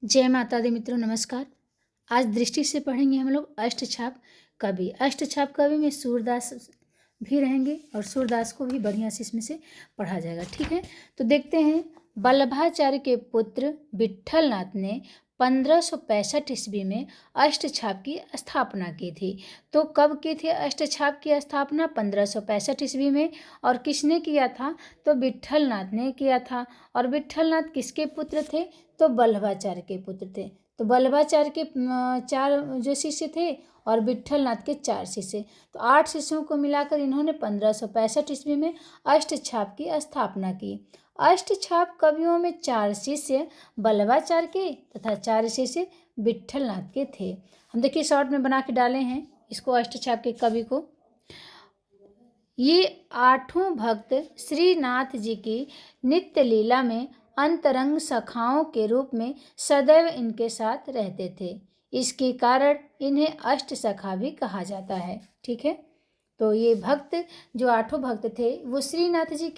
जय माता दी मित्रों, नमस्कार। आज दृष्टि से पढ़ेंगे हम लोग अष्टछाप कवि। अष्टछाप कवि में सूरदास भी रहेंगे और सूरदास को भी बढ़िया से इसमें से पढ़ा जाएगा। ठीक है, तो देखते हैं। वल्लभाचार्य के पुत्र विट्ठलनाथ ने 1565 ईस्वी में अष्टछाप की स्थापना की थी। तो कब की थी अष्टछाप की स्थापना? 1565 ईस्वी में। और किसने किया था? तो विट्ठलनाथ ने किया था। और विट्ठलनाथ किसके पुत्र थे? तो वल्लभाचार्य के पुत्र थे। तो वल्लभाचार्य के 4 जो शिष्य थे और विट्ठलनाथ के 4 शिष्य, तो 8 शिष्यों को मिलाकर इन्होंने 1565 ईस्वी में अष्टछाप की स्थापना की। अष्टछाप कवियों में 4 शिष्य वल्लभाचार्य के तथा 4 शिष्य विट्ठलनाथ के थे। हम देखिए शॉर्ट में बना के डाले हैं इसको, अष्टछाप के कवि को। ये 8 भक्त श्रीनाथ जी की नित्य लीला में अंतरंग सखाओं के रूप में सदैव इनके साथ रहते थे। इसके कारण इन्हें अष्ट सखा भी कहा जाता है। ठीक है, तो ये भक्त जो 8 भक्त थे वो श्रीनाथ जी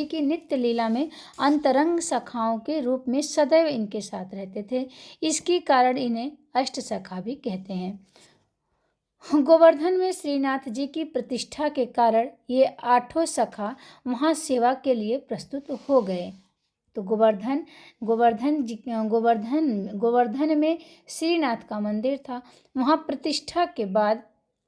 की नित्य लीला में अंतरंग सखाओं के रूप में सदैव इनके साथ रहते थे। इसके कारण इन्हें अष्ट सखा भी कहते हैं। गोवर्धन में श्रीनाथ जी की प्रतिष्ठा के कारण ये 8 सखा वहाँ सेवा के लिए प्रस्तुत हो गए। तो गोवर्धन में श्रीनाथ का मंदिर था। वहाँ प्रतिष्ठा के बाद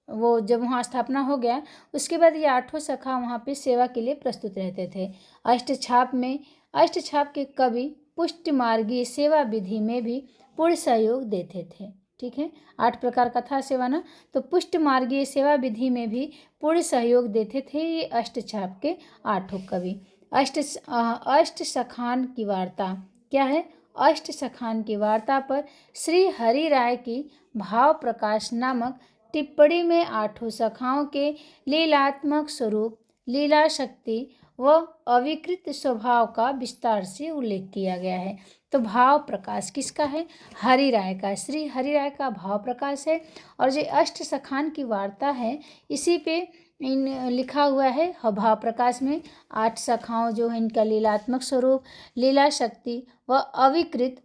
वो जब वहाँ स्थापना हो गया, उसके बाद ये 8 सखा वहाँ पे सेवा के लिए प्रस्तुत रहते थे। अष्टछाप के कवि पुष्ट मार्गीय सेवा विधि में भी पूर्ण सहयोग देते थे। ठीक है, 8 प्रकार का था सेवा ना, तो पुष्ट मार्गीय सेवा विधि में भी पूर्ण सहयोग देते थे ये अष्टछाप के 8 कवि। अष्ट सखान की वार्ता क्या है? अष्ट सखान की वार्ता पर श्री हरि राय की भाव प्रकाश नामक टिप्पणी में 8 सखाओं के लीलात्मक स्वरूप, लीला शक्ति व अविकृत स्वभाव का विस्तार से उल्लेख किया गया है। तो भाव प्रकाश किसका है? हरि राय का, श्री हरि राय का भाव प्रकाश है। और जो अष्ट सखान की वार्ता है इसी पे लिखा हुआ है भाव प्रकाश में 8 सखाओं जो है इनका लीलात्मक स्वरूप, लीला शक्ति व अविकृत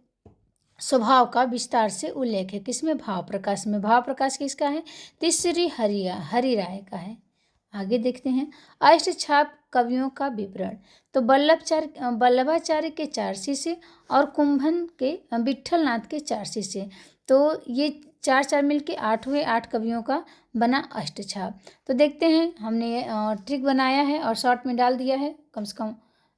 स्वभाव का विस्तार से उल्लेख है। किसमें? भाव प्रकाश में। भाव प्रकाश किसका है? तीसरी हरि राय का है। आगे देखते हैं अष्टछाप कवियों का विवरण। तो वल्लभाचार्य के 4 शिष्य और कुंभन के विट्ठलनाथ के 4 शिष्य, तो ये 4 मिलके 8 हुए। 8 कवियों का बना अष्टछाप। तो देखते हैं, हमने ट्रिक बनाया है और शॉर्ट में डाल दिया है। कम से कम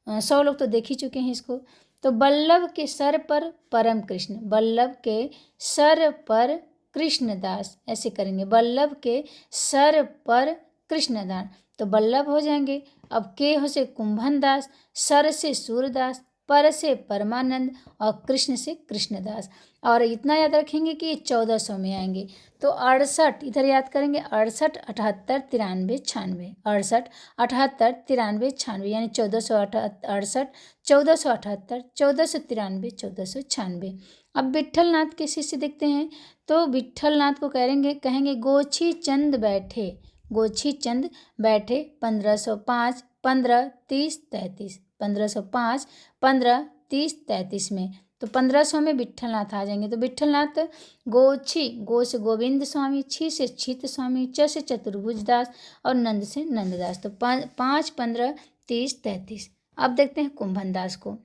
100 लोग तो देख ही चुके हैं इसको। तो वल्लभ के सर पर परम कृष्ण, वल्लभ के सर पर कृष्णदास, ऐसे करेंगे। वल्लभ के सर पर कृष्णदास, तो वल्लभ हो जाएंगे। अब के हो से कुंभन दास, सर से सूरदास, पर से परमानंद और कृष्ण से कृष्णदास। और इतना याद रखेंगे कि ये 1400 में आएंगे। तो 68 इधर याद करेंगे, 68, 78, 93, 96, 68, 78, 93, 96, यानी 1468, 1478, 1493, 1496। अब विट्ठलनाथ के शिष्य देखते हैं। तो विट्ठलनाथ को कहेंगे गोछी चंद बैठे, गोछी चंद बैठे 1505, 15, 30, 33, 1505, 15, 30, 33 में। तो 1500 में विट्ठलनाथ आ जाएंगे। तो विट्ठलनाथ गोछी, गो से गोविंद स्वामी, छी से छित स्वामी, च से चतुर्भुज दास और नंद से नंददास। तो 5, 15, 30, 33। अब देखते हैं कुंभन दास को।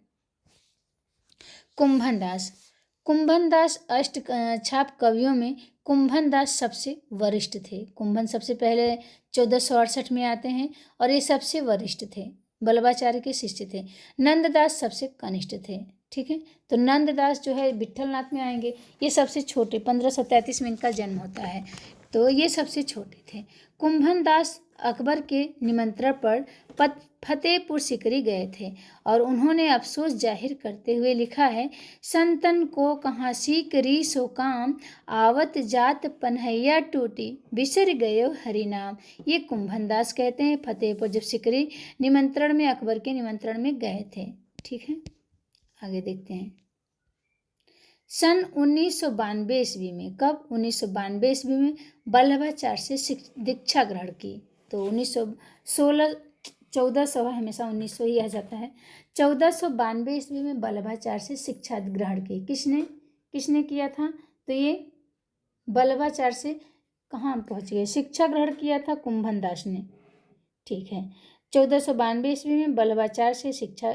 कुंभन दास अष्ट छाप कवियों में कुंभन दास सबसे वरिष्ठ थे। कुंभन सबसे पहले 1468 में आते हैं और ये सबसे वरिष्ठ थे, वल्लभाचार्य के शिष्य थे। नंददास सबसे कनिष्ठ थे। ठीक है, तो नंददास जो है विट्ठलनाथ में आएंगे। ये सबसे छोटे, 1533 में इनका जन्म होता है, तो ये सबसे छोटे थे। कुंभन दास अकबर के निमंत्रण पर फतेहपुर सिकरी गए थे और उन्होंने अफसोस जाहिर करते हुए लिखा है, संतन को कहाँ सिकरी सो काम, आवत जात पनहैया टूटी, बिसर गयो हरि नाम। ये कुंभन दास कहते हैं फतेहपुर जब सिकरी निमंत्रण में, अकबर के निमंत्रण में गए थे। ठीक है, आगे देखते हैं। सन 1992 ईस्वी में, कब? 1992 ईस्वी में वल्लभाचार्य से दीक्षा ग्रहण की। तो 1916, 1400, हमेशा 1900 ही आ जाता है। 1492 ईस्वी में वल्लभाचार्य से शिक्षा ग्रहण की। किसने? किसने किया था? तो ये बल्लभाचार्य से कहाँ पहुँच गए? शिक्षा ग्रहण किया था कुंभन दास ने। ठीक है, 1492 ईस्वी में बल्लभाचार्य से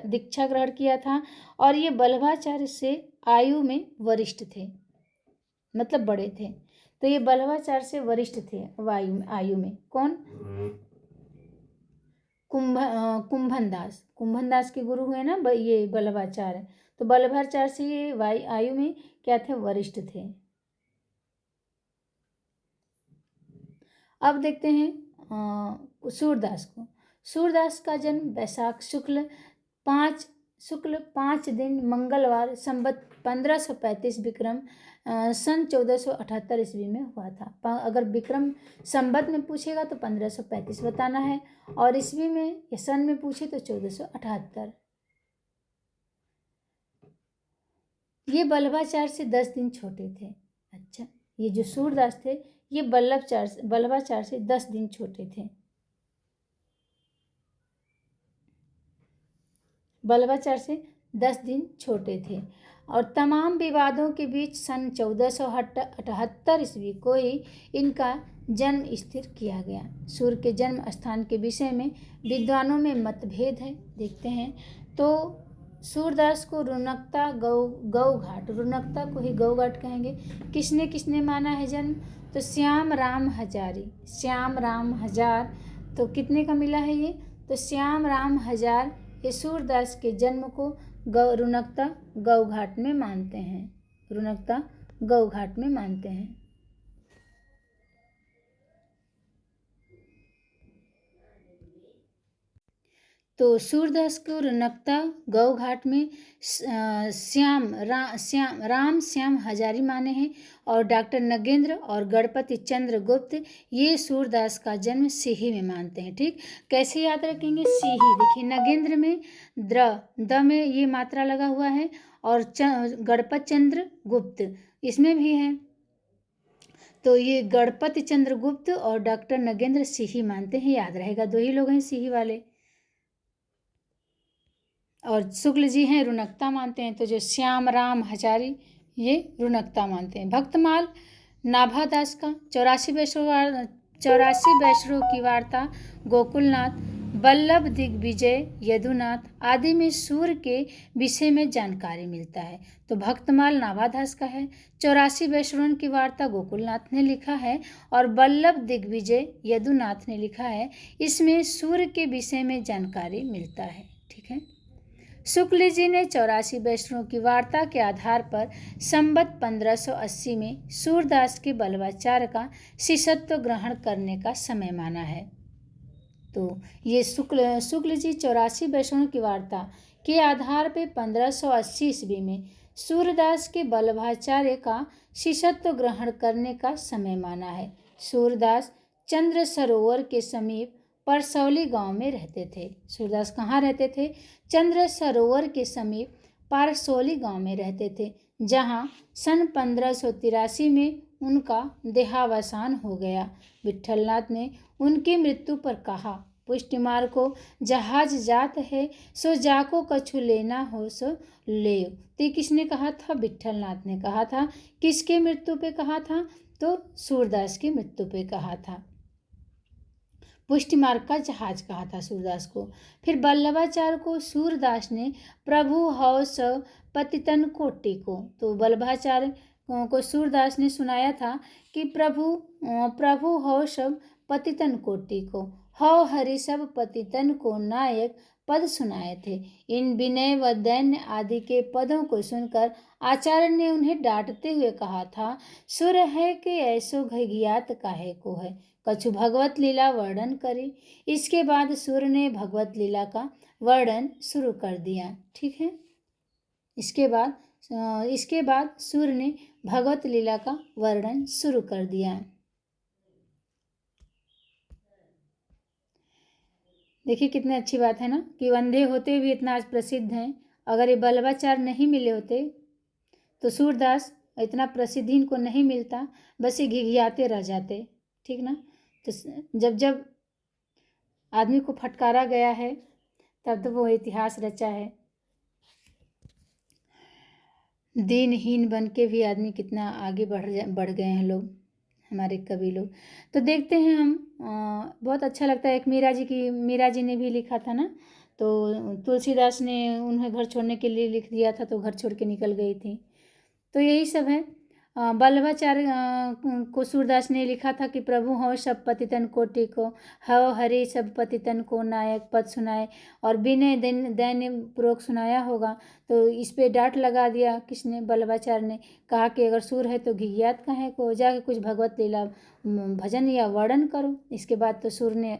दीक्षा ग्रहण किया था और ये बल्लभाचार्य से आयु में वरिष्ठ थे, मतलब बड़े थे। तो ये बल्लभाचार्य से वरिष्ठ थे आयु में। कौन? कुंभन दास। कुंभन दास के गुरु हुए ना ये बल्लभाचार्य। तो बल्लभाचार्य से ये आयु में क्या थे? वरिष्ठ थे। अब देखते हैं सूरदास को। सूरदास का जन्म वैशाख शुक्ल 5 दिन मंगलवार संवत 1535 विक्रम सन 1478 ईस्वी में हुआ था। अगर विक्रम संवत में पूछेगा तो 1535 बताना है और ईस्वी में या सन में पूछे तो 1478। ये बल्लभाचार्य से 10 दिन छोटे थे। अच्छा, ये जो सूरदास थे ये बल्लभाचार्य से 10 दिन छोटे थे। बल्लभाचार्य से 10 दिन छोटे थे और तमाम विवादों के बीच सन 1478 ईस्वी को ही इनका जन्म स्थिर किया गया। सूर्य के जन्म स्थान के विषय में विद्वानों में मतभेद है। देखते हैं तो सूरदास को रुनकता गौघाट, रुनकता को ही गौघाट कहेंगे। किसने किसने माना है जन्म? तो श्याम राम हजारी, श्याम राम हजार। तो कितने का मिला है ये? तो श्याम राम हजार ये सूरदास के जन्म को रुनकता गौघाट में मानते हैं, रुनकता गौघाट में मानते हैं। तो सूरदास को रुनकता गौघाट में राम श्याम हजारी माने हैं और डॉक्टर नगेंद्र और गणपति चंद्र गुप्त ये सूरदास का जन्म सीही में मानते हैं। ठीक, कैसे याद रखेंगे? सीही। देखिए नगेंद्र में द में ये मात्रा लगा हुआ है और गणपत चंद्र गुप्त इसमें भी है। तो ये गणपति चंद्र गुप्त और डॉक्टर नगेंद्र सीही मानते हैं, याद रहेगा। 2 ही लोग हैं सीही वाले। और शुक्ल जी हैं रुनकता मानते हैं। तो जो श्याम राम हजारी ये रुनकता मानते हैं। भक्तमाल नाभादास का 84 वैष्णवों की वार्ता गोकुलनाथ, बल्लभ दिग्विजय, यदुनाथ आदि में सूर्य के विषय में जानकारी मिलता है। तो भक्तमाल नाभादास का है। 84 वैष्णवों की वार्ता गोकुलनाथ ने लिखा है और बल्लभ दिग्विजय यदुनाथ ने लिखा है। इसमें सूर्य के विषय में जानकारी मिलता है। ठीक है, शुक्ल जी ने 84 वैष्णवों की वार्ता के आधार पर संवत 1580 में सूरदास के बल्लभाचार्य का शिष्यत्व ग्रहण करने का समय माना है। तो ये शुक्ल जी 84 वैष्णवों की वार्ता के आधार पर 1580 ईस्वी में सूरदास के बल्लभाचार्य का शिष्यत्व ग्रहण करने का समय माना है। सूरदास चंद्र सरोवर के समीप परसौली गांव में रहते थे। सूरदास कहाँ रहते थे? चंद्र सरोवर के समीप पारसौली गांव में रहते थे, जहां सन 1583 में उनका देहावसान हो गया। विट्ठलनाथ ने उनकी मृत्यु पर कहा, पुष्टिमार को जहाज जात है, सो जाको कछु लेना हो सो ले। तो किसने कहा था? विट्ठलनाथ ने कहा था। किसके मृत्यु पे कहा था? तो सूरदास की मृत्यु पे कहा था। पुष्टिमार्ग का जहाज कहा था सूरदास को। फिर बल्लभाचार्य को सूरदास ने प्रभु हौ सब पतितन कोटि को। तो बल्लभाचार्य को सूरदास ने सुनाया था कि प्रभु हौ सब पतितन कोटि को, हौ हरि सब पतितन को नायक पद सुनाए थे। इन विनय व दैन्य आदि के पदों को सुनकर आचार्य ने उन्हें डांटते हुए कहा था, सुर है कि ऐसो घगियात काहे को है, कछु भगवत लीला वर्णन करी। इसके बाद सूर्य ने भगवत लीला का वर्णन शुरू कर दिया। ठीक है, इसके बाद सूर्य ने भगवत लीला का वर्णन शुरू कर दिया। देखिए कितनी अच्छी बात है ना कि अंधे होते भी इतना आज प्रसिद्ध हैं। अगर ये बल्लभाचार्य नहीं मिले होते तो सूरदास इतना प्रसिद्धि इनको नहीं मिलता, बस ये घिघियाते रह जाते। ठीक ना। तो जब जब आदमी को फटकारा गया है तब तो वो इतिहास रचा है। दीनहीन बन के भी आदमी कितना आगे बढ़ गए हैं लोग, हमारे कवि लोग। तो देखते हैं हम, बहुत अच्छा लगता है। एक मीरा जी ने भी लिखा था ना, तो तुलसीदास ने उन्हें घर छोड़ने के लिए लिख दिया था, तो घर छोड़ के निकल गई थी। तो यही सब है। बल्लभाचार्य को सूरदास ने लिखा था कि प्रभु हो सब पतितन कोटि को, हव हरि सब पतितन को नायक पद सुनाए, और विनय दैन्य पूर्वक सुनाया होगा। तो इस पे डांट लगा दिया किसने, बल्लभाचार्य ने। कहा कि अगर सुर है तो घियात काहे को, जाके कुछ भगवत लीला भजन या वर्णन करो। इसके बाद तो सुर ने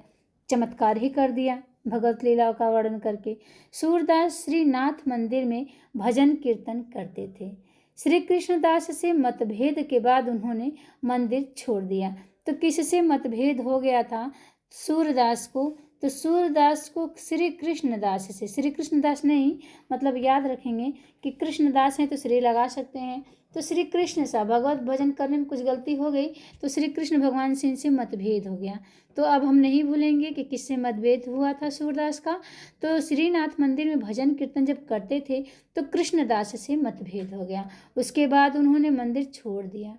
चमत्कार ही कर दिया भगवत लीलाओं का वर्णन करके। सूरदास श्रीनाथ मंदिर में भजन कीर्तन करते थे। श्री कृष्णदास से मतभेद के बाद उन्होंने मंदिर छोड़ दिया। तो किससे मतभेद हो गया था सूरदास को? तो सूरदास को श्री कृष्णदास से, श्री कृष्णदास नहीं, मतलब याद रखेंगे कि कृष्णदास हैं तो श्री लगा सकते हैं। तो श्री कृष्ण सा भगवत भजन करने में कुछ गलती हो गई, तो श्री कृष्ण भगवान से इनसे मतभेद हो गया। तो अब हम नहीं भूलेंगे कि किससे मतभेद हुआ था सूरदास का। तो श्रीनाथ मंदिर में भजन कीर्तन जब करते थे तो कृष्णदास से मतभेद हो गया। उसके बाद उन्होंने मंदिर छोड़ दिया।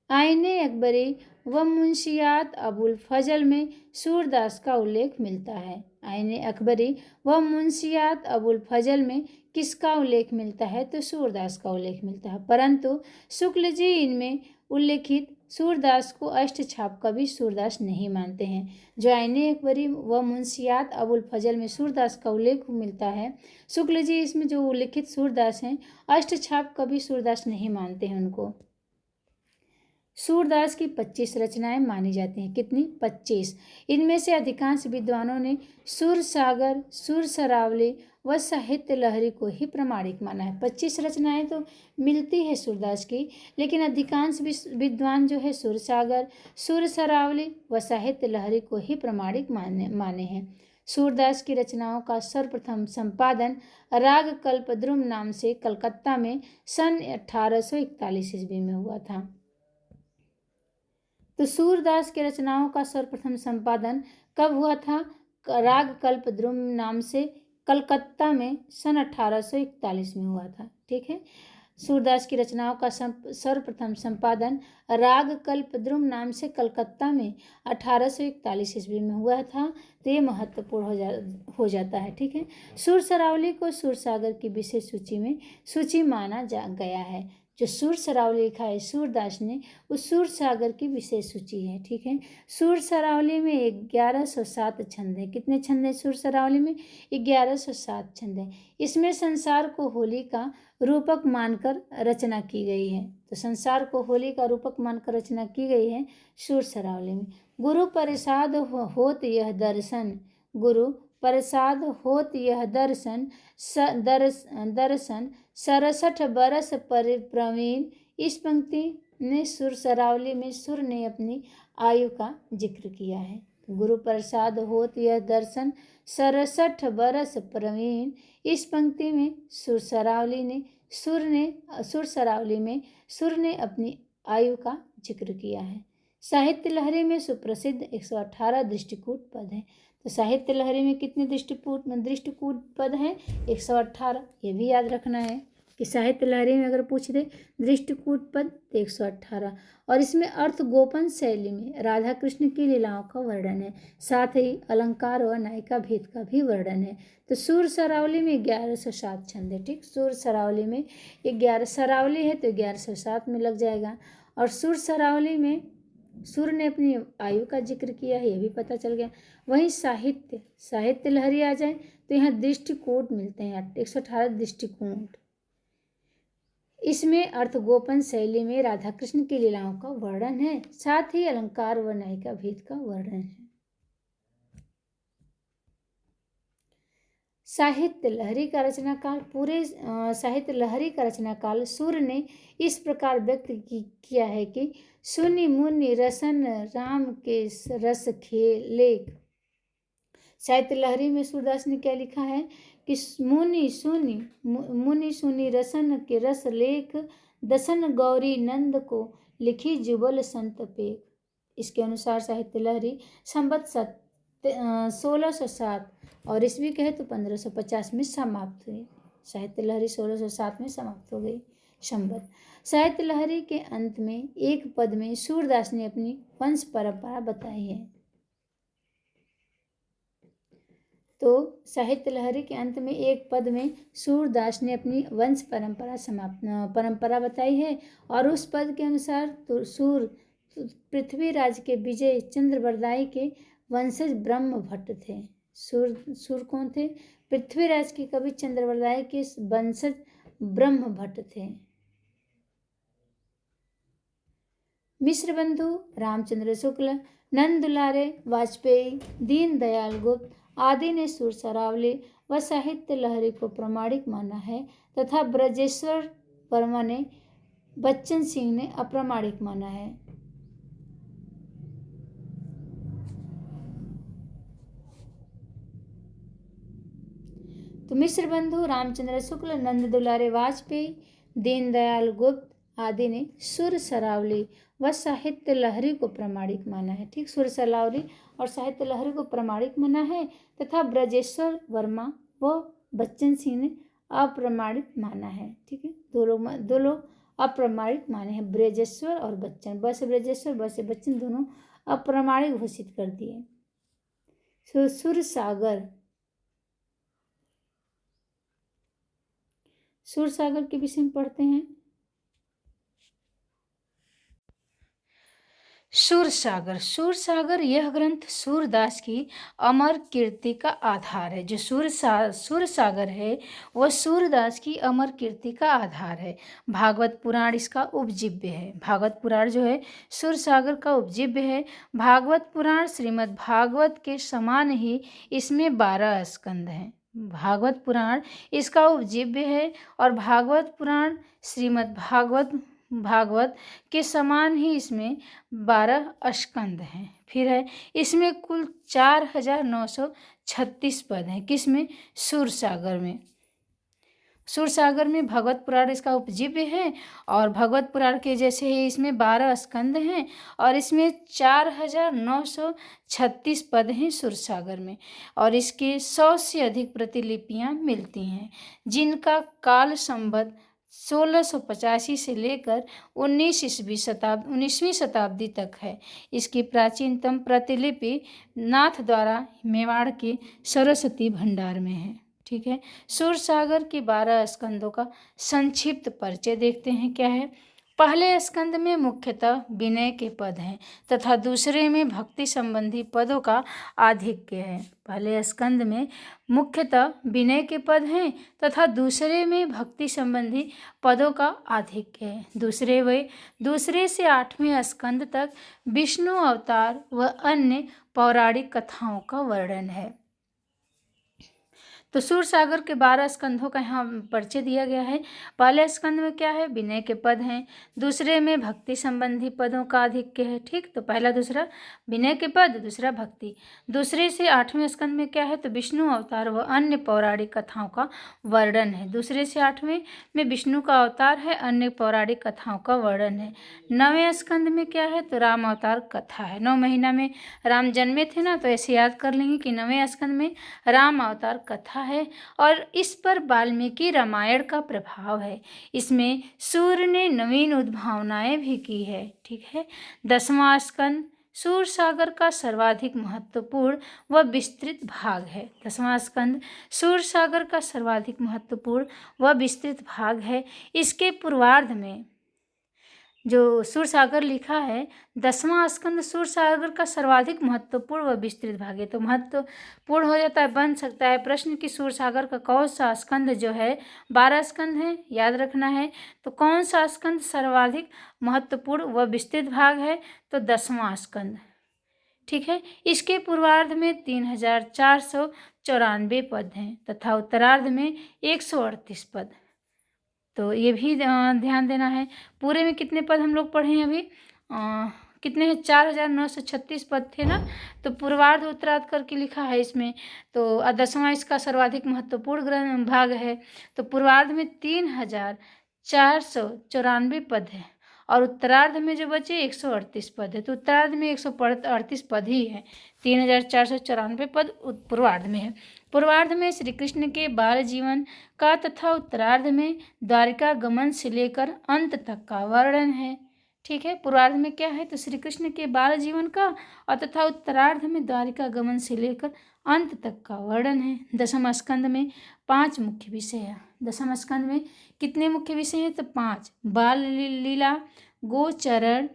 आईने अकबरी व मुंशियात अबुल फजल में सूरदास का उल्लेख मिलता है। आईने अकबरी व मुंशियात अबुल फजल में किसका उल्लेख मिलता है? तो सूरदास का उल्लेख मिलता है। परंतु शुक्ल जी इनमें उल्लेखित सूरदास को अष्टछाप कवि सूरदास नहीं मानते हैं। जो आईने अकबरी व मुंशियात अबुल फजल में सूरदास का उल्लेख मिलता है, शुक्ल जी इसमें जो उल्लेखित सूरदास हैं, अष्टछाप कवि सूरदास नहीं मानते हैं उनको। सूरदास की 25 रचनाएं मानी जाती हैं। कितनी? 25। इनमें से अधिकांश विद्वानों ने सुर सागर, सुर सरावली व साहित्य लहरी को ही प्रमाणिक माना है। 25 रचनाएं तो मिलती है सूरदास की, लेकिन अधिकांश विद्वान जो है सुर सागर, सुर सरावली व साहित्य लहरी को ही प्रमाणिक माने हैं। सूरदास की रचनाओं का सर्वप्रथम संपादन राग कल्पद्रुम नाम से कलकत्ता में सन 1841 ईस्वी में हुआ था। तो सूरदास के रचनाओं का सर्वप्रथम संपादन कब हुआ था? राग कल्पद्रुम नाम से कलकत्ता में सन 1841 में हुआ था। ठीक है, सूरदास की रचनाओं का सर्वप्रथम संपादन राग कल्पद्रुम नाम से कलकत्ता में 1841 ईस्वी में हुआ था। तो ये महत्वपूर्ण हो जाता है। ठीक है, सुर सरावली को सुर सागर की विशेष सूची माना गया है। जो सुर सरावली लिखा है सूरदास ने, उस सुर सागर की विशेष सूची है। ठीक है, सुर सरावली में 1107 छंद है। कितने छंद है सुर सरावली में? 1107 छंद है। इसमें संसार को होली का रूपक मानकर रचना की गई है। तो संसार को होली का रूपक मानकर रचना की गई है सुर सरावली में। गुरु प्रसाद होत यह दर्शन, गुरु प्रसाद होत यह दर्शन, दर्शन 67 बरस पर प्रवीण। इस पंक्ति ने सुर सरावली में सुर ने अपनी आयु का जिक्र किया है। गुरु प्रसाद होत यह दर्शन 67 बरस प्रवीण। इस पंक्ति में सुर सरावली में सुर ने अपनी आयु का जिक्र किया है। साहित्य लहरी में सुप्रसिद्ध 118 दृष्टिकूट पद हैं। तो साहित्य लहरी में कितने दृष्टिकूट पद हैं? 118। ये भी याद रखना है कि साहित्य लहरी में अगर पूछ दे दृष्टिकूट पद तो 118। और इसमें अर्थ गोपन शैली में राधा कृष्ण की लीलाओं का वर्णन है, साथ ही अलंकार व नायिका भेद का भी वर्णन है। तो सुर सरावली में 1107 छंद है। ठीक, सुर सरावली में 11 सरावली है तो 1107 में लग जाएगा। और सुर सरावली में सुर ने अपनी आयु का जिक्र किया है, यह भी पता चल गया। वहीं साहित्य लहरी आ जाए तो यहाँ दृष्टिकूट मिलते हैं 118 दृष्टिकूट। इसमें अर्थगोपन शैली में राधा कृष्ण की लीलाओं का वर्णन है, साथ ही अलंकार व नायिका भेद का वर्णन है। साहित्य लहरी का रचनाकाल साहित्य लहरी का रचनाकाल सूर ने इस प्रकार व्यक्त किया है कि सुनि मुनि रसन राम के रस लेख। साहित्य लहरी में सूरदास ने क्या लिखा है कि मुनि सुनि रसन के रस लेख, दसन गौरी नंद को लिखी जुबल संत पेख। इसके अनुसार साहित्य लहरी संवत 1607 और ईस्वी कहे तो 1550 में समाप्त हुई। साहित्य लहरी 1607 में समाप्त हो गई। संबद्ध साहित्य लहरी के अंत में एक पद में सूरदास ने अपनी वंश परंपरा बताई है। तो साहित्य लहरी के अंत में एक पद में सूरदास ने अपनी वंश परंपरा बताई है और उस पद के अनुसार तो सूर पृथ्वीराज के विजय चंद्रवरदाई के वंशज ब्रह्म भट्ट थे। सूर कौन थे? पृथ्वीराज के कवि चंद्रवरदाई के वंशज ब्रह्म भट्ट थे। मिश्र बंधु रामचंद्र शुक्ल, नंद दुलारे वाजपेयी, दीन दयाल गुप्त आदि ने सुर सरावली व साहित्य लहरी को प्रमाणिक माना है तथा ब्रजेश्वर वर्मा ने बच्चन सिंह ने अप्रामाणिक माना है। तो मिश्र बंधु रामचंद्र शुक्ल, नंद दुलारे वाजपेयी, दीनदयाल गुप्त आदि ने सुर सरावली व साहित्य लहरी को प्रमाणिक माना है। ठीक, सुर सरावली और साहित्य लहरी को प्रमाणिक माना है तथा ब्रजेश्वर वर्मा व बच्चन सिंह ने अप्रमाणिक माना है। ठीक है, दो लोग अप्रमाणिक माने हैं, ब्रजेश्वर और बच्चन। बस ब्रजेश्वर बस बच्चन दोनों अप्रमाणिक घोषित कर दिए। सुरसागर के विषय में पढ़ते हैं। सूरसागर यह ग्रंथ सूरदास की अमर कीर्ति का आधार है। जो सूरसागर है वह सूरदास की अमर कीर्ति का आधार है। भागवत पुराण इसका उपजीव्य है। भागवत पुराण जो है सूरसागर का उपजीव्य है। भागवत पुराण श्रीमद् भागवत के समान ही इसमें 12 स्कंद हैं। भागवत पुराण इसका उपजीव्य है और भागवत पुराण श्रीमद् भागवत के समान ही इसमें 12 स्कंद हैं। फिर है इसमें कुल 4936 पद हैं। किसमें? सूरसागर में भगवत पुराण इसका उपजीव्य है और भगवत पुराण के जैसे ही इसमें 12 स्कंद हैं और इसमें 4936 पद हैं सूरसागर में और इसके 100 से अधिक प्रतिलिपियां मिलती हैं जिनका काल संबद्ध 1685 से लेकर 19वीं शताब्दी तक है। इसकी प्राचीनतम प्रतिलिपि नाथ द्वारा मेवाड़ के सरस्वती भंडार में है। ठीक है, सूरसागर के 12 स्कंदों का संक्षिप्त परिचय देखते हैं। क्या है? पहले स्कंद में मुख्यतः विनय के पद हैं तथा दूसरे में भक्ति संबंधी पदों का आधिक्य है। पहले स्कंद में मुख्यतः विनय के पद हैं तथा दूसरे में भक्ति संबंधी पदों का आधिक्य है। दूसरे से 8वें स्कंद तक विष्णु अवतार व अन्य पौराणिक कथाओं का वर्णन है। तो सूरसागर के 12 स्कंधों का यहाँ परिचय दिया गया है। पहले स्कंद में क्या है? विनय के पद हैं। दूसरे में भक्ति संबंधी पदों का आधिक्य है। ठीक, तो पहला दूसरा विनय के पद, दूसरा भक्ति। दूसरे से 8वें स्कंद में क्या है? तो विष्णु अवतार व अन्य पौराणिक कथाओं का वर्णन है। दूसरे से 8वें में विष्णु का अवतार है, अन्य पौराणिक कथाओं का वर्णन है। 9वें स्कंद में क्या है? तो राम अवतार कथा है। 9 महीना में राम जन्मे थे ना, तो ऐसे याद कर लेंगे कि 9वें स्कंद में राम अवतार कथा है और इस पर वाल्मीकि रामायण का प्रभाव है। इसमें सूर्य ने नवीन उद्भावनाएं भी की है। ठीक है, 10वां स्कंद सूरसागर का सर्वाधिक महत्वपूर्ण व विस्तृत भाग है। 10वां स्कंद सूरसागर का सर्वाधिक महत्वपूर्ण व विस्तृत भाग है। इसके पूर्वार्ध में जो सूरसागर लिखा है, 10वां स्कंद सूरसागर का सर्वाधिक महत्वपूर्ण व विस्तृत भाग है। तो महत्वपूर्ण हो जाता है, बन सकता है प्रश्न कि सूरसागर का कौन सा स्कंद जो है, 12 स्कंद है, याद रखना है। तो कौन सा स्कंद सर्वाधिक महत्वपूर्ण व विस्तृत भाग है? तो 10वां स्कंद। ठीक है, इसके पूर्वार्ध में 3494 पद हैं तथा उत्तरार्ध में 138 पद। तो ये भी ध्यान देना है। पूरे में कितने पद हम लोग पढ़े हैं अभी? कितने हैं? 4936 पद थे ना। तो पूर्वार्ध उत्तरार्ध करके लिखा है इसमें। तो 10वां इसका सर्वाधिक महत्वपूर्ण भाग है। तो पूर्वार्ध में 3494 पद है और उत्तरार्ध में जो बचे 138 पद है। तो उत्तरार्ध में 138 पद ही है, 3494 पद पूर्वार्ध में है। पूर्वार्ध में श्री कृष्ण के बाल जीवन का तथा उत्तरार्ध में द्वारिका गमन से लेकर अंत तक का वर्णन है। ठीक है, पूर्वार्ध में क्या है तो श्री कृष्ण के बाल जीवन का और तथा उत्तरार्ध में द्वारिका गमन से लेकर अंत तक का वर्णन है। दसम स्कंद में 5 मुख्य विषय है। दसम स्कंद में कितने मुख्य विषय हैं तो 5। बाल लीला, गोचारण,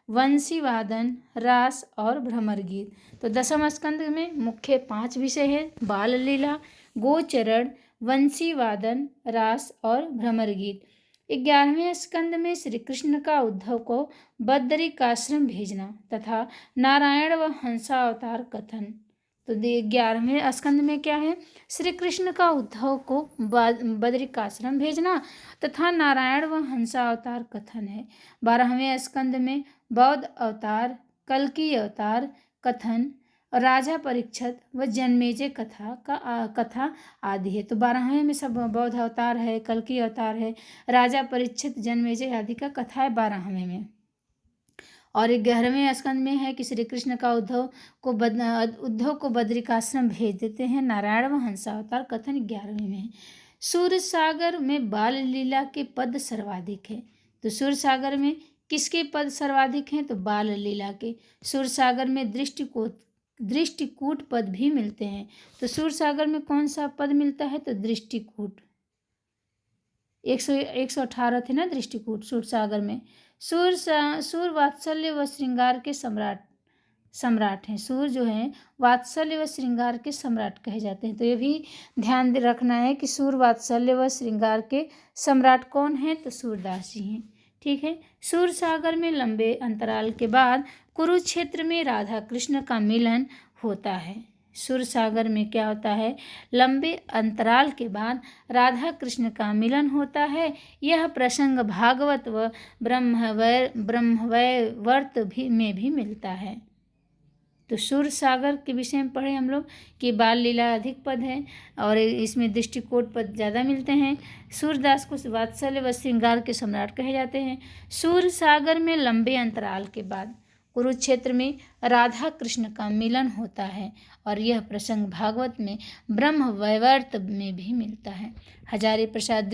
वंशी वादन, रास और भ्रमर गीत। तो दसम स्कंद में मुख्य 5 विषय है, बाल लीला, गोचरण, वंशी वादन, रास और भ्रमर गीत। 11वें स्कंद में श्री कृष्ण का उद्धव को बदरिकाश्रम भेजना तथा नारायण व हंसावतार कथन। तो 11वें स्कंद में क्या है, श्री कृष्ण का उद्धव को बदरिकाश्रम भेजना तथा नारायण व हंसावतार कथन है। 12वें स्कंद में बौद्ध अवतार, कल्की अवतार कथन, राजा परीक्षित व जन्मेजय कथा आदि है। तो 12वें में सब बौद्ध अवतार है, कल्की अवतार है, राजा परीक्षित, जन्मेजय आदि का कथा है 12वें में। और 11वें स्कंद में है कि श्री कृष्ण का उद्धव को बद्रिकाश्रम भेज देते हैं, नारायण व हंसावतार कथन 11वें में है। सूर्य सागर में बाल लीला के पद सर्वाधिक है। तो सूर्य सागर में किसके पद सर्वाधिक हैं तो बाल लीला के। सूर्य सागर में दृष्टिकूट पद भी मिलते हैं। तो सूर्य सागर में कौन सा पद मिलता है तो दृष्टिकूट। 118 थे ना दृष्टिकूट सूर्य सागर में। सूर्य वात्सल्य व श्रृंगार के सम्राट हैं। सूर्य जो हैं वात्सल्य व श्रृंगार के सम्राट कहे जाते हैं। तो ये भी ध्यान रखना है कि सूर्य वात्सल्य व श्रृंगार के सम्राट कौन हैं तो सूरदास जी हैं। ठीक है, सूर्य सागर में लंबे अंतराल के बाद कुरुक्षेत्र में राधा कृष्ण का मिलन होता है। सूर्य सागर में क्या होता है, लंबे अंतराल के बाद राधा कृष्ण का मिलन होता है। यह प्रसंग भागवत व ब्रह्मवैवर्त में भी मिलता है। तो सूर्य सागर के विषय में पढ़े हम लोग कि बाल लीला अधिक पद है और इसमें दृष्टिकोट पद ज़्यादा मिलते हैं। सूरदास को वात्सल्य व श्रृंगार के सम्राट कहे जाते हैं। सूर्य सागर में लंबे अंतराल के बाद कुरुक्षेत्र में राधा कृष्ण का मिलन होता है और यह प्रसंग भागवत में ब्रह्मवैवर्त में भी मिलता है। हजारी प्रसाद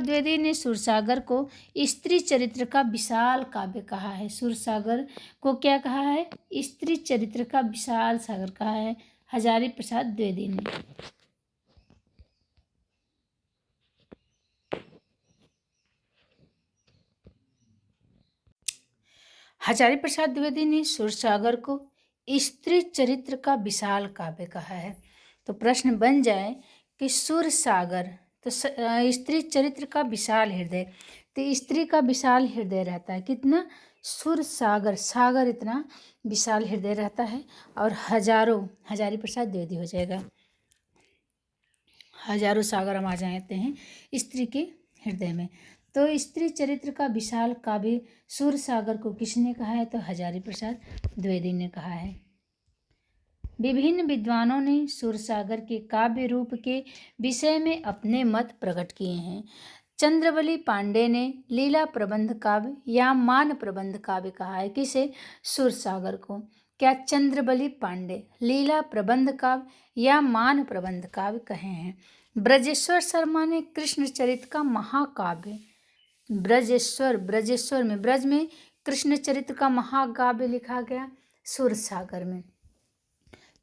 द्विवेदी ने सूरसागर को स्त्री चरित्र का विशाल काव्य कहा है। सूरसागर को क्या कहा है, स्त्री चरित्र का विशाल सागर कहा है हजारी प्रसाद द्विवेदी ने। हजारी प्रसाद द्विवेदी ने सूरसागर को स्त्री चरित्र का विशाल काव्य कहा है। तो प्रश्न बन जाए कि सूरसागर तो स्त्री चरित्र का विशाल हृदय, तो स्त्री का विशाल हृदय रहता है कितना, सूरसागर सागर इतना विशाल हृदय रहता है। और हजारी प्रसाद द्विवेदी हो जाएगा। हजारों सागर हम आ जाते हैं स्त्री के हृदय में। तो स्त्री चरित्र का विशाल काव्य सूरसागर को किसने कहा है तो हजारी प्रसाद द्विवेदी ने कहा है। विभिन्न विद्वानों ने सूरसागर के काव्य रूप के विषय में अपने मत प्रकट किए हैं। चंद्रवली पांडे ने लीला प्रबंध काव्य या मान प्रबंध काव्य कहा है किसे, सूरसागर को। क्या चंद्रवली पांडे लीला प्रबंध काव्य या मान प्रबंध काव्य कहे हैं। ब्रजेश्वर शर्मा ने कृष्ण चरित्र का महाकाव्य, ब्रजेश्वर में ब्रज में कृष्ण चरित्र का महाकाव्य लिखा गया सूरसागर में।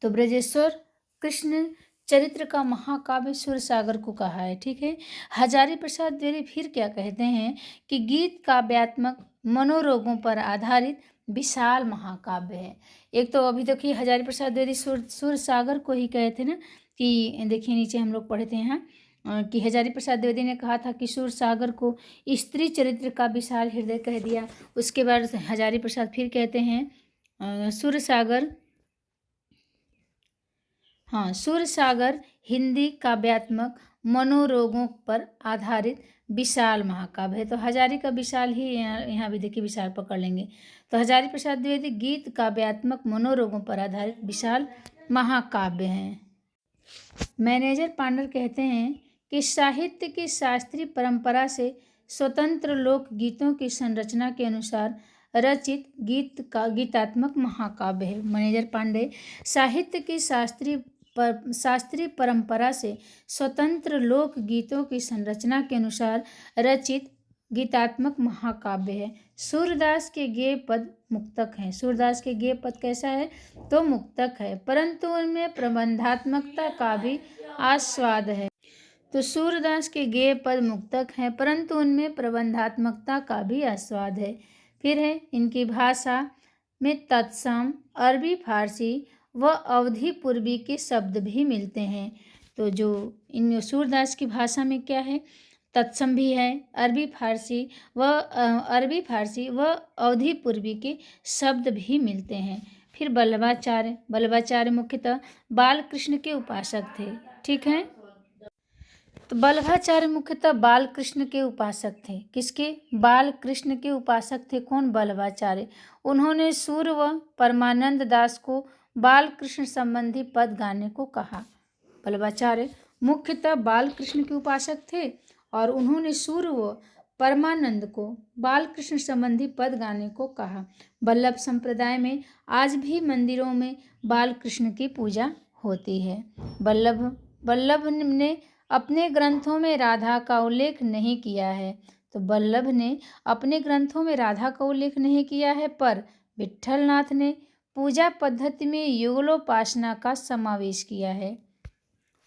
तो ब्रजेश्वर कृष्ण चरित्र का महाकाव्य सूरसागर को कहा है। ठीक है, हजारी प्रसाद द्विवेदी फिर क्या कहते हैं कि गीत काव्यात्मक मनोरोगों पर आधारित विशाल महाकाव्य है। एक तो अभी देखिए हजारी प्रसाद द्विवेदी सूरसागर को ही कहे थे ना कि देखिए नीचे हम लोग पढ़े थे यहाँ कि हजारी प्रसाद द्विवेदी ने कहा था कि सूरसागर को स्त्री चरित्र का विशाल हृदय कह दिया। उसके बाद हजारी प्रसाद फिर कहते हैं सूरसागर हिंदी काव्यात्मक मनोरोगों पर आधारित विशाल महाकाव्य है। तो हजारी का विशाल ही यहाँ भी देखिए विशाल पकड़ लेंगे। तो हजारी प्रसाद द्विवेदी गीत काव्यात्मक मनोरोगों पर आधारित विशाल महाकाव्य हैं। मैनेजर पांडर कहते हैं कि साहित्य की शास्त्रीय परंपरा से स्वतंत्र लोक गीतों की संरचना के अनुसार रचित गीतात्मक महाकाव्य है। मनेजर पांडे साहित्य की शास्त्रीय परंपरा से स्वतंत्र लोक गीतों की संरचना के अनुसार रचित गीतात्मक महाकाव्य है। सूरदास के गेय पद मुक्तक हैं। सूरदास के गेय पद कैसा है तो मुक्तक है, परंतु उनमें प्रबंधात्मकता का भी आस्वाद है। तो सूरदास के गेय पद मुक्तक हैं, परंतु उनमें प्रबंधात्मकता का भी आस्वाद है। फिर है इनकी भाषा में तत्सम, अरबी, फारसी व अवधी पूर्वी के शब्द भी मिलते हैं। तो जो इन सूरदास की भाषा में क्या है, तत्सम भी है, अरबी फारसी व अवधी पूर्वी के शब्द भी मिलते हैं। फिर बल्लभाचार्य मुख्यतः बालकृष्ण के उपासक थे। ठीक है, तो बल्लभाचार्य मुख्यतः बालकृष्ण के उपासक थे। किसके? बालकृष्ण के उपासक थे। कौन? बल्लभाचार्य। उन्होंने सूर व परमानंद दास को बालकृष्ण संबंधी पद गाने को कहा। बल्लभाचार्य मुख्यतः बालकृष्ण के उपासक थे और उन्होंने सूर व परमानंद को बालकृष्ण संबंधी पद गाने को कहा। बल्लभ संप्रदाय में आज भी मंदिरों में बालकृष्ण की पूजा होती है। बल्लभ ने अपने ग्रंथों में राधा का उल्लेख नहीं किया है। तो बल्लभ ने अपने ग्रंथों में राधा का उल्लेख नहीं किया है, पर विट्ठलनाथ ने पूजा पद्धति में युगलोपासना का समावेश किया है।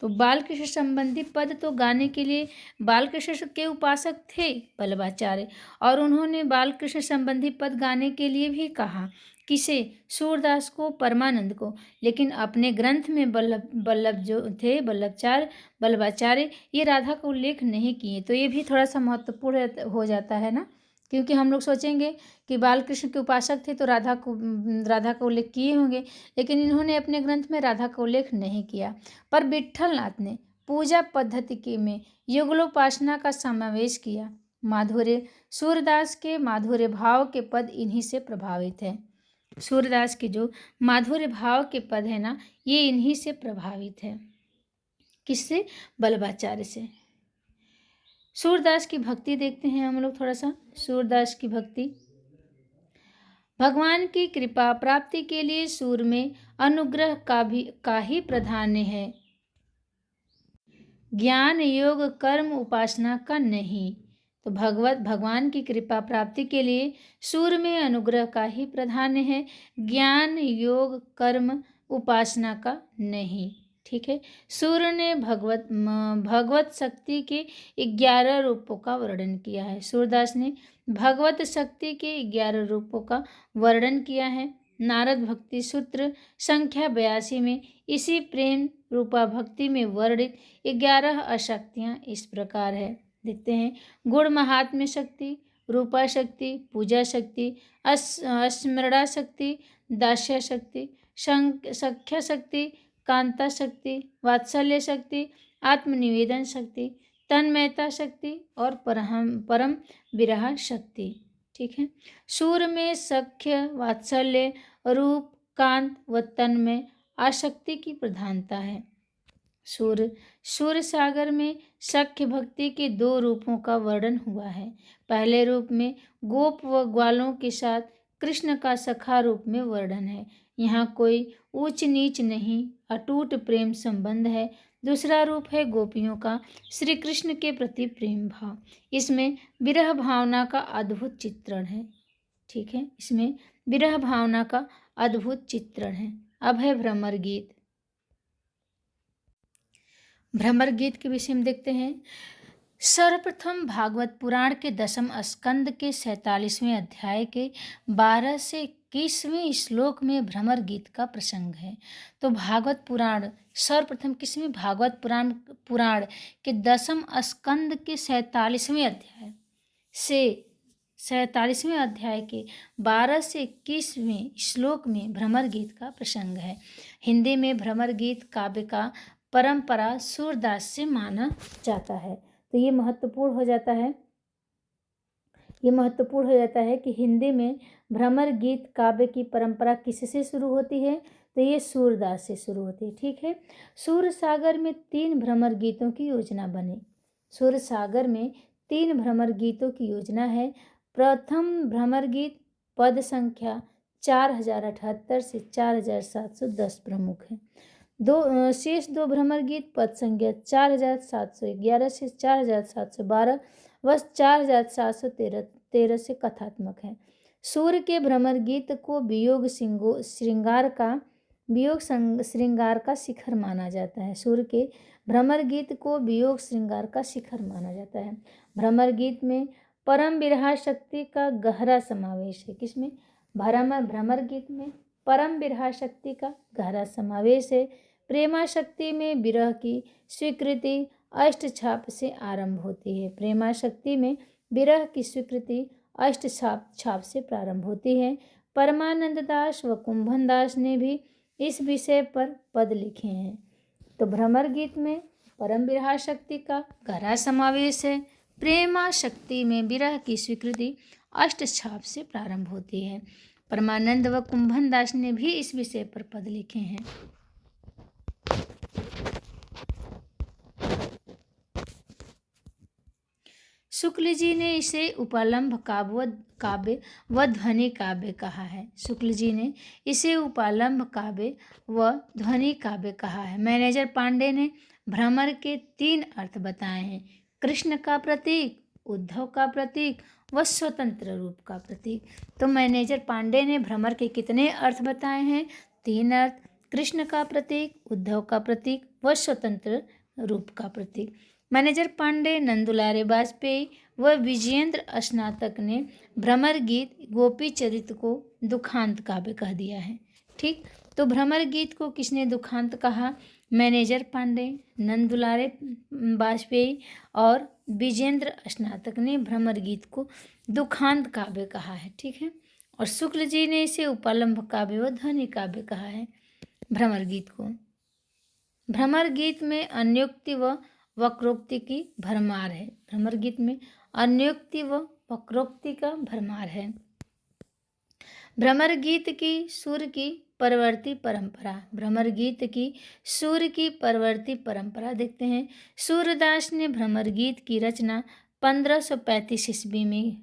तो बालकृष्ण संबंधी पद तो गाने के लिए बालकृष्ण के उपासक थे बल्लभाचार्य, और उन्होंने बालकृष्ण संबंधी पद गाने के लिए भी कहा। किसे? सूरदास को, परमानंद को। लेकिन अपने ग्रंथ में बल्लभ जो थे बल्लभाचार्य ये राधा का उल्लेख नहीं किए। तो ये भी थोड़ा सा महत्वपूर्ण हो जाता है ना, क्योंकि हम लोग सोचेंगे कि बालकृष्ण के उपासक थे तो राधा का उल्लेख किए होंगे, लेकिन इन्होंने अपने ग्रंथ में राधा का उल्लेख नहीं किया। पर विट्ठलनाथ ने पूजा पद्धति में युगलोपासना का समावेश किया। सूरदास के माधुर्य भाव के पद इन्हीं से प्रभावित है। सूरदास के जो माधुर्य भाव के पद है ना, ये इन्हीं से प्रभावित है। किससे? बल्लभाचार्य से। सूरदास की भक्ति देखते हैं हम लोग थोड़ा सा। सूरदास की भक्ति, भगवान की कृपा प्राप्ति के लिए सूर में अनुग्रह का ही प्राधान्य है, ज्ञान योग कर्म उपासना का नहीं। तो भगवान की कृपा प्राप्ति के लिए सूर में अनुग्रह का ही प्राधान्य है, ज्ञान योग कर्म उपासना का नहीं। ठीक है, सूर्य ने भगवत शक्ति के 11 रूपों का वर्णन किया है। सूरदास ने भगवत शक्ति के 11 रूपों का वर्णन किया है। नारद भक्ति सूत्र संख्या 82 में इसी प्रेम रूपा भक्ति में वर्णित 11 अशक्तियाँ इस प्रकार है। देखते हैं। गुण महात्म्य शक्ति, रूपा शक्ति, पूजा शक्ति, स्मरणा शक्ति, दास्य शक्ति, सख्या शक्ति, कांता शक्ति, वात्सल्य शक्ति, आत्मनिवेदन शक्ति, तन्मयता शक्ति और परम विरह शक्ति। ठीक है, सूर में सख्य, वात्सल्य, रूप, कांत व तन्मय आसक्ति की प्रधानता है। सूर सागर में सख्य भक्ति के 2 रूपों का वर्णन हुआ है। पहले रूप में गोप व ग्वालों के साथ कृष्ण का सखा रूप में वर्णन है। यहाँ कोई ऊंच नीच नहीं, अटूट प्रेम संबंध है। दूसरा रूप है गोपियों का श्री कृष्ण के प्रति प्रेम भाव। इसमें विरह भावना का अद्भुत चित्रण है। ठीक है, इसमें विरह भावना का अद्भुत चित्रण है। अब है भ्रमर गीत। भ्रमर गीत के विषय में देखते हैं। सर्वप्रथम भागवत पुराण के 10वें स्कंद के 47वें अध्याय के 12 से 21वें श्लोक में भ्रमर गीत का प्रसंग है। तो भागवत पुराण सर्वप्रथम किसमें? भागवत पुराण के 10वें स्कंद के 47वें अध्याय से 47वें अध्याय के 12 से 21वें श्लोक में भ्रमर गीत का प्रसंग है। हिंदी में भ्रमर गीत काव्य का परंपरा सूरदास से माना जाता है। तो ये महत्वपूर्ण हो जाता है कि हिंदी में भ्रमर गीत काव्य की परंपरा किससे शुरू होती है? तो ये सूरदास से शुरू होती है। ठीक है, सूरसागर में 3 भ्रमर गीतों की योजना बनी। सूरसागर में 3 भ्रमर गीतों की योजना है। प्रथम भ्रमर गीत पद संख्या 4078 से 4710 प्रमुख हैं। शेष दो भ्रमर गीत पद संख्या 4711 से 4712 व 4713 से कथात्मक है। सूर्य के भ्रमर गीत को वियोग श्रृंगार का शिखर माना जाता है। सूर्य के भ्रमर गीत को वियोग श्रृंगार का शिखर माना जाता है। भ्रमर गीत में परम विरह शक्ति का गहरा समावेश है। किसमें? भ्रमर गीत में परम विरह शक्ति का गहरा समावेश है। प्रेमा शक्ति में विरह की स्वीकृति अष्ट छाप से आरंभ होती है। प्रेमा शक्ति में विरह की स्वीकृति अष्ट छाप से प्रारंभ होती है। परमानंद दास व कुंभन दास ने भी इस विषय पर पद लिखे हैं। तो भ्रमर गीत में परम विरह शक्ति का गहरा समावेश है। प्रेमा शक्ति में विरह की स्वीकृति अष्ट छाप से प्रारंभ होती है। परमानंद व कुंभन दास ने भी इस विषय पर पद लिखे हैं। शुक्ल जी ने इसे उपालंभ काव्य व ध्वनि काव्य कहा है। शुक्ल जी ने इसे उपालंभ काव्य व ध्वनि काव्य कहा है। मैनेजर पांडे ने भ्रमर के 3 अर्थ बताए हैं: कृष्ण का प्रतीक, उद्धव का प्रतीक व स्वतंत्र रूप का प्रतीक। तो मैनेजर पांडे ने भ्रमर के कितने अर्थ बताए हैं? 3 अर्थ: कृष्ण का प्रतीक, उद्धव का प्रतीक व स्वतंत्र रूप का प्रतीक। मैनेजर पांडे, नंदुलारे वाजपेयी व विजयेंद्र स्नातक ने भ्रमर गीत गोपी चरित को दुखांत काव्य कह दिया है। ठीक, तो भ्रमर गीत को किसने दुखांत कहा? मैनेजर पांडे, नंदुलारे वाजपेयी और विजेंद्र स्नातक ने भ्रमर गीत को दुखांत काव्य कहा है। ठीक है, और शुक्ल जी ने इसे उपालंभ काव्य व ध्वनि काव्य कहा है भ्रमर गीत को। भ्रमर गीत में अन्योक्ति व वक्रोक्ति की भरमार है। भ्रमर गीत में अन्योक्ति व वक्रोक्ति का भरमार है। भ्रमर गीत की सुर की परवर्ती परंपरा। भ्रमर गीत की सुर की परवर्ती परंपरा देखते हैं। सूरदास ने भ्रमर गीत की रचना 1535 ईस्वी में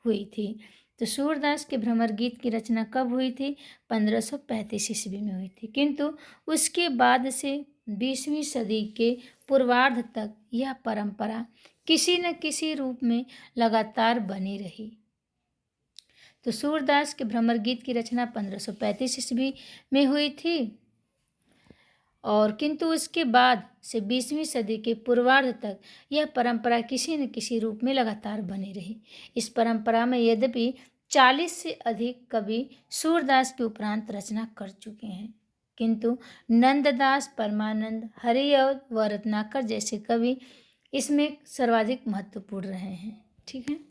हुई थी। तो सूरदास के भ्रमर गीत की रचना कब हुई थी? 1535 ईस्वी में हुई थी। किंतु उसके बाद से 20वीं सदी के पूर्वार्ध तक यह परंपरा किसी न किसी रूप में लगातार बनी रही। तो सूरदास के भ्रमर गीत की रचना 1535 ईस्वी में हुई थी, और किंतु उसके बाद से 20वीं सदी के पूर्वार्ध तक यह परंपरा किसी न किसी रूप में लगातार बनी रही। इस परंपरा में यद्यपि 40 से अधिक कवि सूरदास के उपरांत रचना कर चुके हैं, किंतु नंददास, परमानंद, हरिऔध व रत्नाकर जैसे कवि इसमें सर्वाधिक महत्वपूर्ण रहे हैं। ठीक है,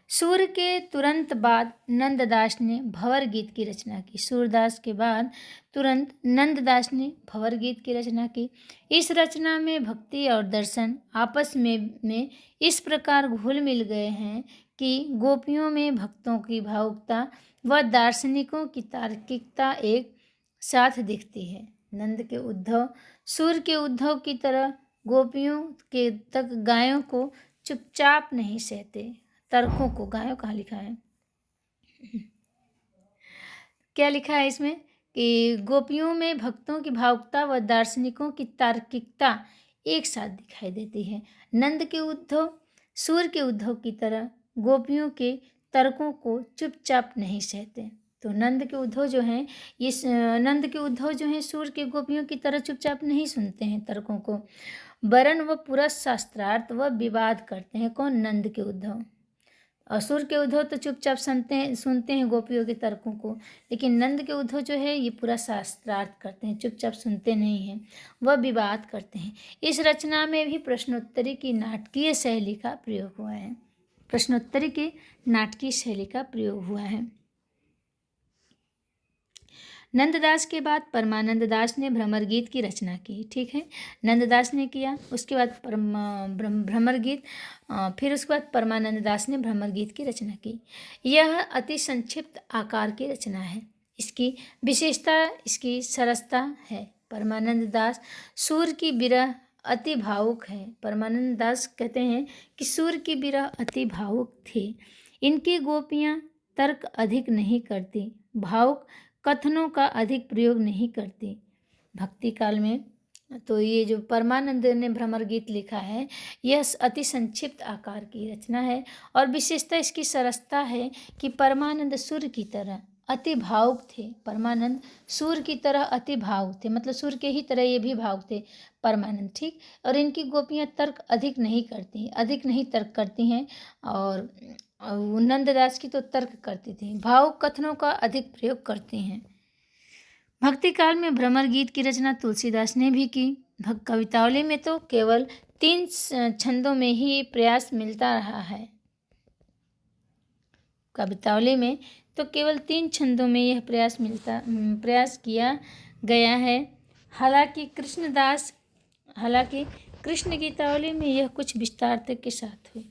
सूर्य के तुरंत बाद नंददास ने भंवर गीत की रचना की। सूरदास के बाद तुरंत नंददास ने भंवर गीत की रचना की। इस रचना में भक्ति और दर्शन आपस में इस प्रकार घुल मिल गए हैं कि गोपियों में भक्तों की भावुकता व दार्शनिकों की तार्किकता एक साथ दिखती है। नंद के उद्धव सूर्य के उद्धव की तरह गोपियों के तक गायों को चुपचाप नहीं सहते। तर्कों को, गायों कहाँ लिखा है, क्या लिखा है इसमें कि गोपियों में भक्तों की भावुकता व दार्शनिकों की तार्किकता एक साथ दिखाई देती है। नंद के उद्धव सूर्य के उद्धव की तरह गोपियों के तर्कों को चुपचाप नहीं सहते। तो नंद के उद्धव जो हैं, सूर्य के गोपियों की तरह चुपचाप नहीं सुनते हैं तर्कों को, वरन व पूरा शास्त्रार्थ व विवाद करते हैं। कौन? नंद के उद्धव। असुर के उद्धव तो चुपचाप सुनते हैं गोपियों के तर्कों को, लेकिन नंद के उद्धव जो है ये पूरा शास्त्रार्थ करते हैं, चुपचाप सुनते नहीं हैं, वह विवाद करते हैं। इस रचना में भी प्रश्नोत्तरी की नाटकीय शैली का प्रयोग हुआ है। प्रश्नोत्तरी की नाटकीय शैली का प्रयोग हुआ है। नंददास के बाद परमानंद दास ने भ्रमर गीत की रचना की। ठीक है, नंददास ने किया, उसके बाद भ्रमर गीत, फिर उसके बाद परमानंद दास ने भ्रमर गीत की रचना की। यह अति संक्षिप्त आकार की रचना है। इसकी विशेषता इसकी सरसता है। परमानंद दास सूर्य की विरह अति भावुक है। परमानंद दास कहते हैं कि सूर्य की विरह अति भावुक थी। इनकी गोपियाँ तर्क अधिक नहीं करती, भावुक कथनों का अधिक प्रयोग नहीं करती। भक्ति काल में तो ये जो परमानंद ने भ्रमर गीत लिखा है, यह अति संक्षिप्त आकार की रचना है और विशेषता इसकी सरसता है कि परमानंद सूर्य की तरह अति भावुक थे। परमानंद सूर्य की तरह अति भावुक थे, मतलब सूर्य के ही तरह ये भी भावुक थे परमानंद, ठीक। और इनकी गोपियाँ तर्क अधिक नहीं तर्क करती हैं और नंददास की तो तर्क करती थी, भावुक कथनों का अधिक प्रयोग करती हैं। भक्ति काल में भ्रमर गीत की रचना तुलसीदास ने भी की। कवितावली में तो केवल 3 छंदों में ही प्रयास मिलता रहा है। कवितावली में तो केवल 3 छंदों में यह प्रयास किया गया है। हालांकि कृष्ण गीतावली में यह कुछ विस्तार के साथ हुई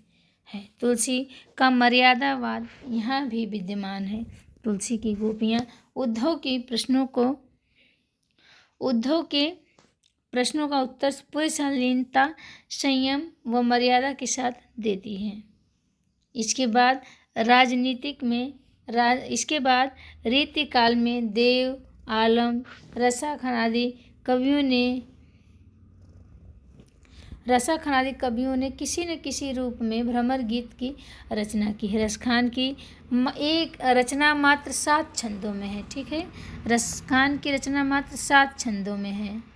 है। तुलसी का मर्यादावाद यहाँ भी विद्यमान है। तुलसी की गोपियाँ उद्धव के प्रश्नों का उत्तर पूरी शालीनता, संयम व मर्यादा के साथ देती हैं। इसके बाद रीतिकाल में देव, आलम, रसाखान आदि कवियों ने किसी न किसी रूप में भ्रमर गीत की रचना की है। रसखान की एक रचना मात्र 7 छंदों में है, ठीक है। रसखान की रचना मात्र 7 छंदों में है।